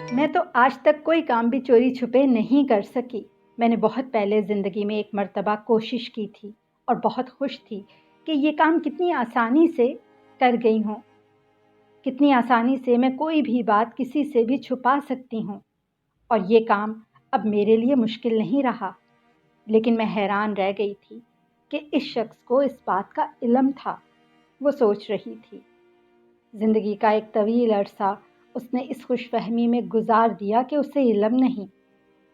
मैं तो आज तक कोई काम भी चोरी छुपे नहीं कर सकी। मैंने बहुत पहले ज़िंदगी में एक मर्तबा कोशिश की थी और बहुत खुश थी कि ये काम कितनी आसानी से कर गई हूँ। कितनी आसानी से मैं कोई भी बात किसी से भी छुपा सकती हूँ और ये काम अब मेरे लिए मुश्किल नहीं रहा। लेकिन मैं हैरान रह गई थी कि इस शख्स को इस बात का इल्म था। वो सोच रही थी। ज़िंदगी का एक तवील अरसा उसने इस खुशफहमी में गुजार दिया कि उसे इल्म नहीं,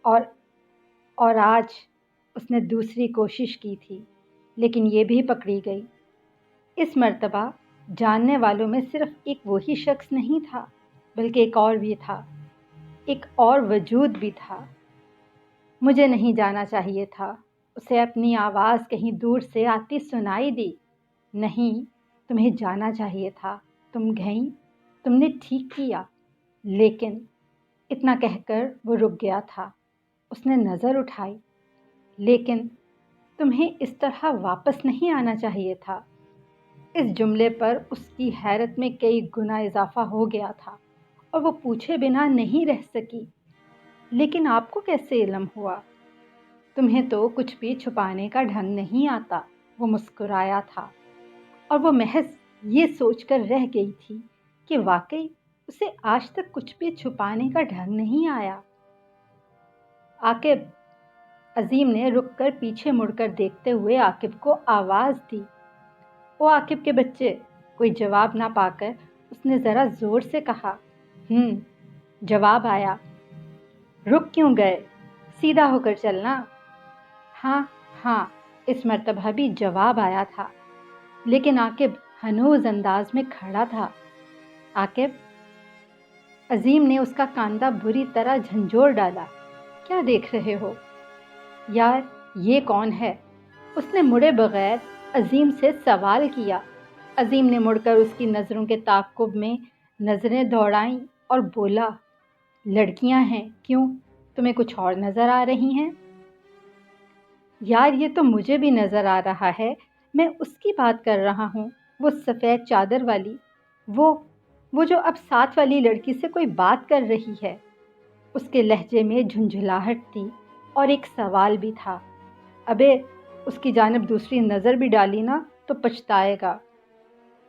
और और आज उसने दूसरी कोशिश की थी, लेकिन ये भी पकड़ी गई। इस मर्तबा जानने वालों में सिर्फ एक वही शख्स नहीं था, बल्कि एक और भी था, एक और वजूद भी था। मुझे नहीं जाना चाहिए था। उसे अपनी आवाज़ कहीं दूर से आती सुनाई दी। नहीं, तुम्हें जाना चाहिए था। तुम गईं, तुमने ठीक किया। लेकिन इतना कहकर वो रुक गया था। उसने नज़र उठाई। लेकिन तुम्हें इस तरह वापस नहीं आना चाहिए था। इस जुमले पर उसकी हैरत में कई गुना इजाफा हो गया था और वो पूछे बिना नहीं रह सकी। लेकिन आपको कैसे इल्म हुआ? तुम्हें तो कुछ भी छुपाने का ढंग नहीं आता। वो मुस्कुराया था और वो महज ये सोचकर रह गई थी कि वाकई उसे आज तक कुछ भी छुपाने का ढंग नहीं आया। आकिब, अजीम ने रुककर पीछे मुड़कर देखते हुए आकिब को आवाज़ दी। ओ आकिब के बच्चे! कोई जवाब ना पाकर उसने ज़रा ज़ोर से कहा। जवाब आया। रुक क्यों गए? सीधा होकर चलना। हाँ हाँ, इस मर्तबा भी जवाब आया था, लेकिन आकिब हनूज़ अंदाज में खड़ा था। आकिब, अजीम ने उसका कांधा बुरी तरह झंझोड़ डाला। क्या देख रहे हो? यार, ये कौन है? उसने मुड़े बगैर अजीम से सवाल किया। अजीम ने मुड़कर उसकी नज़रों के ताक़ुब में नज़रें दौड़ाईं और बोला, लड़कियां हैं, क्यों? तुम्हें कुछ और नज़र आ रही हैं? यार, ये तो मुझे भी नज़र आ रहा है। मैं उसकी बात कर रहा हूँ, वो सफ़ेद चादर वाली, वो जो अब साथ वाली लड़की से कोई बात कर रही है। उसके लहजे में झुंझुलाहट थी और एक सवाल भी था। अबे, उसकी जानिब दूसरी नज़र भी डाली ना तो पछताएगा।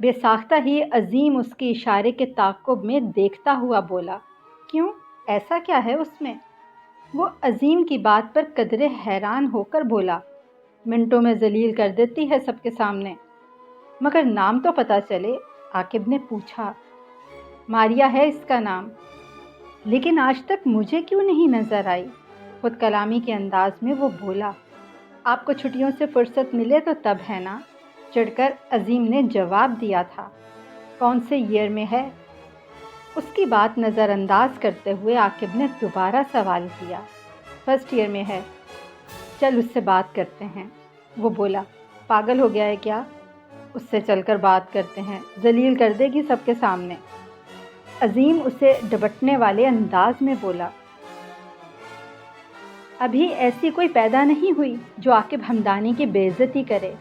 बेसाख्ता ही अजीम उसके इशारे के ताक़ुब में देखता हुआ बोला, क्यों? ऐसा क्या है उसमें? वो अजीम की बात पर कदरे हैरान होकर बोला, मिनटों में जलील कर देती है सबके सामने। मगर नाम तो पता चले। आकिब ने पूछा। मारिया है इसका नाम। लेकिन आज तक मुझे क्यों नहीं नज़र आई? खुद कलामी के अंदाज में वो बोला। आपको छुट्टियों से फुर्सत मिले तो तब है ना? चढ़कर अजीम ने जवाब दिया था। कौन से ईयर में है? उसकी बात नज़रअंदाज करते हुए आकिब ने दोबारा सवाल किया। फर्स्ट ईयर में है। चल उससे बात करते हैं, वो बोला। पागल हो गया है क्या? उससे चलकर बात करते हैं, जलील कर देगी सबके सामने। अजीम उसे डबटने वाले अंदाज में बोला। अभी ऐसी कोई पैदा नहीं हुई जो आकिब हमदानी की बेइज्जती करे,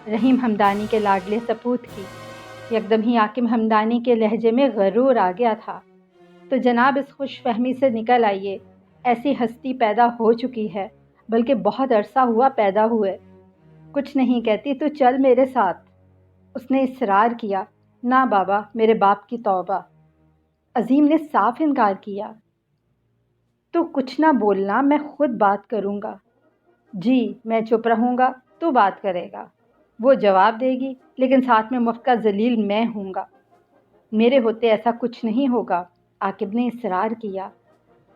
रहीम हमदानी के लाडले सपूत की। यकदम ही आकिब हमदानी के लहजे में गरूर आ गया था। तो जनाब, इस खुशफहमी से निकल आइए, ऐसी हस्ती पैदा हो चुकी है, बल्कि बहुत अरसा हुआ पैदा हुए। कुछ नहीं कहती तो चल मेरे साथ। उसने इसरार किया। ना बाबा, मेरे बाप की तौबा। अजीम ने साफ इनकार किया। तो कुछ ना बोलना, मैं खुद बात करूँगा। जी, मैं चुप रहूँगा, तू बात करेगा। वो जवाब देगी, लेकिन साथ में मुफ्त का जलील मैं हूँगा। मेरे होते ऐसा कुछ नहीं होगा। आकिब ने इसरार किया।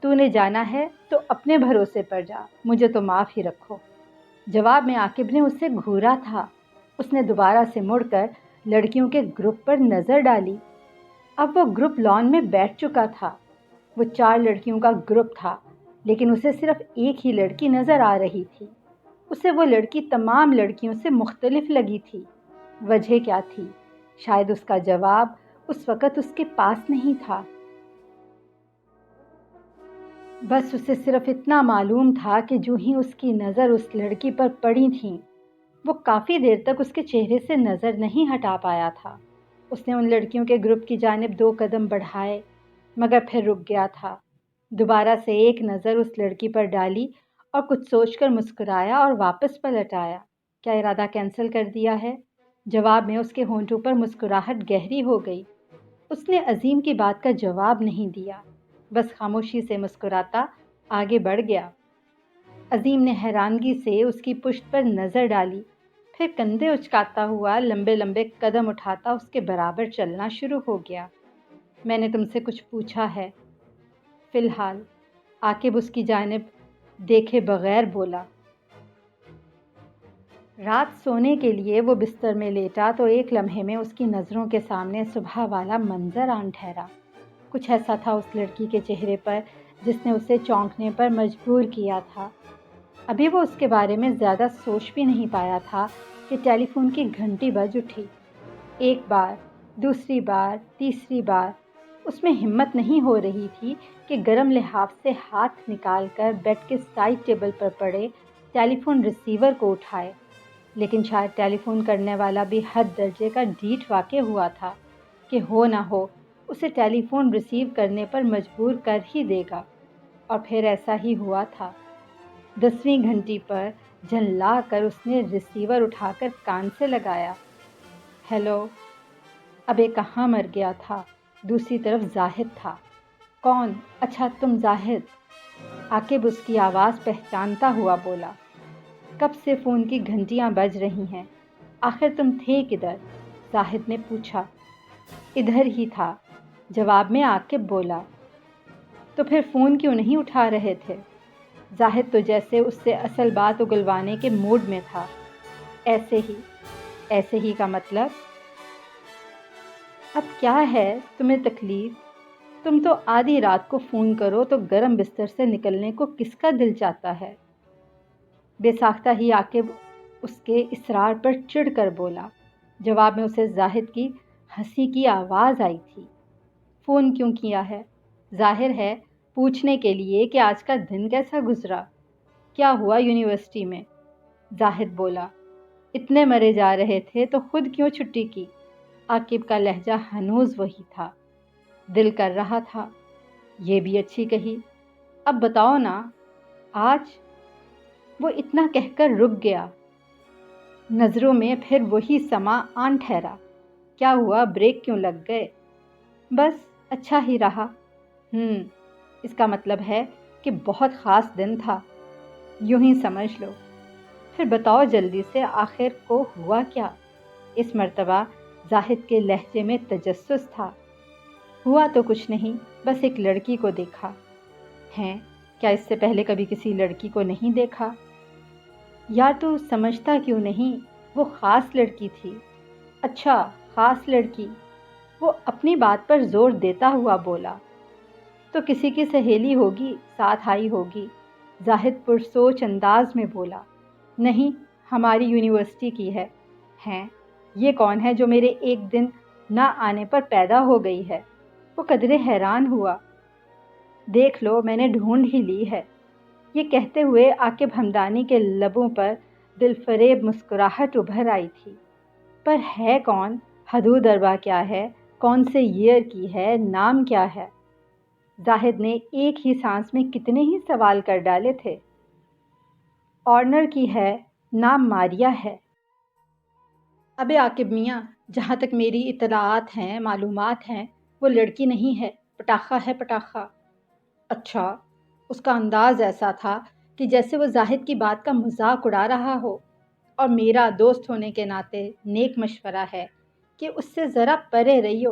तूने जाना है तो अपने भरोसे पर जा, मुझे तो माफ़ ही रखो। जवाब में आकिब ने उसे घूरा था। उसने दोबारा से मुड़कर लड़कियों के ग्रुप पर नज़र डाली। अब वो ग्रुप लॉन में बैठ चुका था। वो 4 लड़कियों का ग्रुप था, लेकिन उसे सिर्फ एक ही लड़की नज़र आ रही थी। उसे वो लड़की तमाम लड़कियों से मुख्तलिफ लगी थी। वजह क्या थी? शायद उसका जवाब उस वक़्त उसके पास नहीं था। बस उसे सिर्फ इतना मालूम था कि जो ही उसकी नज़र उस लड़की पर पड़ी थी, वो काफ़ी देर तक उसके चेहरे से नज़र नहीं हटा पाया था। उसने उन लड़कियों के ग्रुप की जानिब 2 कदम बढ़ाए, मगर फिर रुक गया था। दोबारा से एक नज़र उस लड़की पर डाली और कुछ सोचकर मुस्कुराया और वापस पलट आया। क्या इरादा कैंसिल कर दिया है? जवाब में उसके होंठों पर मुस्कुराहट गहरी हो गई। उसने अजीम की बात का जवाब नहीं दिया, बस खामोशी से मुस्कुराता आगे बढ़ गया। अजीम ने हैरानगी से उसकी पुश्त पर नज़र डाली, फिर कंधे उचकाता हुआ लंबे लंबे कदम उठाता उसके बराबर चलना शुरू हो गया। मैंने तुमसे कुछ पूछा है। फिलहाल आकिब उसकी जानिब देखे बगैर बोला। रात सोने के लिए वो बिस्तर में लेटा तो एक लम्हे में उसकी नज़रों के सामने सुबह वाला मंजर आन ठहरा। कुछ ऐसा था उस लड़की के चेहरे पर जिसने उसे चौंकने पर मजबूर किया था। अभी वो उसके बारे में ज़्यादा सोच भी नहीं पाया था कि टेलीफोन की घंटी बज उठी। एक बार, दूसरी बार, तीसरी बार उसमें हिम्मत नहीं हो रही थी कि गर्म लिहाफ से हाथ निकालकर बेड के साइड टेबल पर पड़े टेलीफोन रिसीवर को उठाए, लेकिन शायद टेलीफोन करने वाला भी हद दर्जे का ढीठ वाक़ई हुआ था कि हो ना हो उसे टेलीफोन रिसीव करने पर मजबूर कर ही देगा। और फिर ऐसा ही हुआ था। 10वीं घंटी पर झल्ला कर उसने रिसीवर उठाकर कान से लगाया। हेलो। अबे कहाँ मर गया था? दूसरी तरफ जाहिद था। कौन? अच्छा तुम जाहिद। आकिब उसकी आवाज़ पहचानता हुआ बोला। कब से फ़ोन की घंटियाँ बज रही हैं? आखिर तुम थे किधर? जाहिद ने पूछा। इधर ही था, जवाब में आकिब बोला। तो फिर फ़ोन क्यों नहीं उठा रहे थे? जाहिद तो जैसे उससे असल बात उगलवाने के मूड में था। ऐसे ही का मतलब? अब क्या है तुम्हें तकलीफ़? तुम तो आधी रात को फ़ोन करो तो गर्म बिस्तर से निकलने को किसका दिल चाहता है? बेसाख्ता ही आकिब उसके इसरार पर चिढ़ कर बोला। जवाब में उसे जाहिद की हंसी की आवाज़ आई थी। फ़ोन क्यों किया है? ज़ाहिर है पूछने के लिए कि आज का दिन कैसा गुजरा। क्या हुआ यूनिवर्सिटी में? जाहिद बोला। इतने मरे जा रहे थे तो खुद क्यों छुट्टी की? आकिब का लहजा हनूज़ वही था। दिल कर रहा था। ये भी अच्छी कही। अब बताओ ना, आज? वो इतना कहकर रुक गया। नज़रों में फिर वही समा आन ठहरा। क्या हुआ, ब्रेक क्यों लग गए? बस अच्छा ही रहा। इसका मतलब है कि बहुत ख़ास दिन था, यूं ही समझ लो। फिर बताओ जल्दी से, आखिर को हुआ क्या? इस मर्तबा जाहिद के लहजे में तजस्सुस था। हुआ तो कुछ नहीं, बस एक लड़की को देखा। हैं? क्या इससे पहले कभी किसी लड़की को नहीं देखा? या तो समझता क्यों नहीं, वो ख़ास लड़की थी। अच्छा, ख़ास लड़की। वो अपनी बात पर ज़ोर देता हुआ बोला। तो किसी की सहेली होगी, साथ आई होगी। जाहिद पुरसोच अंदाज में बोला। नहीं, हमारी यूनिवर्सिटी की है। हैं? ये कौन है जो मेरे एक दिन ना आने पर पैदा हो गई है? वो कदरे हैरान हुआ। देख लो, मैंने ढूंढ ही ली है। ये कहते हुए आकिब हमदानी के लबों पर दिलफरेब मुस्कुराहट उभर आई थी। पर है कौन? हदूद अरबा क्या है? कौन से ईयर की है? नाम क्या है? जाहिद ने एक ही सांस में कितने ही सवाल कर डाले थे। ऑर्नर की है, नाम मारिया है। अबे आकिब मियाँ, जहाँ तक मेरी इत्तलाआत हैं, मालूमात हैं, वो लड़की नहीं है, पटाखा है, पटाखा। अच्छा। उसका अंदाज़ ऐसा था कि जैसे वो जाहिद की बात का मजाक उड़ा रहा हो। और मेरा दोस्त होने के नाते नेक मशवरा है कि उससे ज़रा परे रहियो।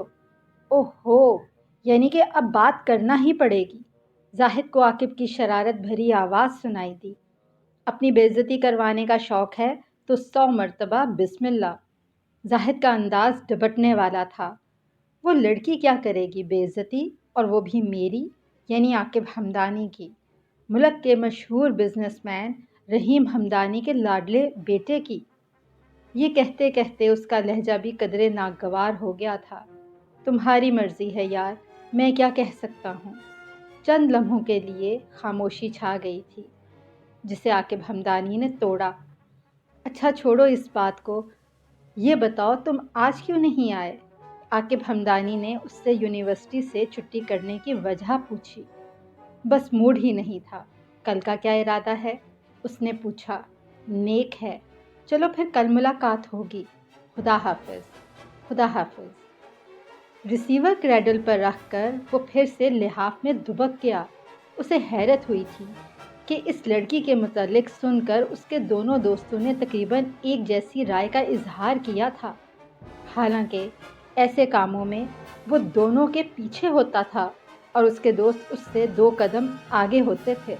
ओहो, यानी कि अब बात करना ही पड़ेगी। जाहिद को आकिब की शरारत भरी आवाज़ सुनाई दी। अपनी बेइज्जती करवाने का शौक़ है तो 100 मरतबा बिस्मिल्लाह। जाहिद का अंदाज़ डबटने वाला था। वो लड़की क्या करेगी बेइज्जती, और वो भी मेरी, यानी आकिब हमदानी की, मुल्क के मशहूर बिजनेसमैन रहीम हमदानी के लाडले बेटे की। ये कहते कहते उसका लहजा भी कदरे नागवार हो गया था। तुम्हारी मर्ज़ी है यार, मैं क्या कह सकता हूँ। चंद लम्हों के लिए खामोशी छा गई थी, जिसे आकिब हमदानी ने तोड़ा। अच्छा छोड़ो इस बात को, ये बताओ तुम आज क्यों नहीं आए? आकिब हमदानी ने उससे यूनिवर्सिटी से छुट्टी करने की वजह पूछी। بس موڈ ہی نہیں تھا۔ کل کا کیا ارادہ ہے؟ اس نے پوچھا۔ نیک ہے، چلو پھر کل ملاقات ہوگی۔ خدا حافظ۔ خدا حافظ۔ ریسیور کریڈل پر رکھ کر وہ پھر سے لحاف میں دبک گیا۔ اسے حیرت ہوئی تھی کہ اس لڑکی کے متعلق سن کر اس کے دونوں دوستوں نے تقریباً ایک جیسی رائے کا اظہار کیا تھا، حالانکہ ایسے کاموں میں وہ دونوں کے پیچھے ہوتا تھا اور اس کے دوست اس سے 2 قدم آگے ہوتے تھے۔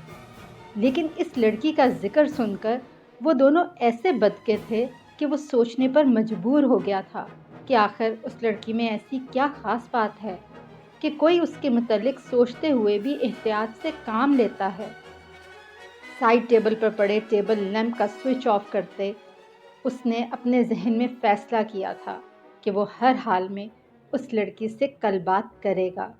لیکن اس لڑکی کا ذکر سن کر وہ دونوں ایسے بدکے تھے کہ وہ سوچنے پر مجبور ہو گیا تھا کہ آخر اس لڑکی میں ایسی کیا خاص بات ہے کہ کوئی اس کے متعلق سوچتے ہوئے بھی احتیاط سے کام لیتا ہے۔ سائڈ ٹیبل پر پڑے ٹیبل لیمپ کا سوئچ آف کرتے اس نے اپنے ذہن میں فیصلہ کیا تھا کہ وہ ہر حال میں اس لڑکی سے کل بات کرے گا۔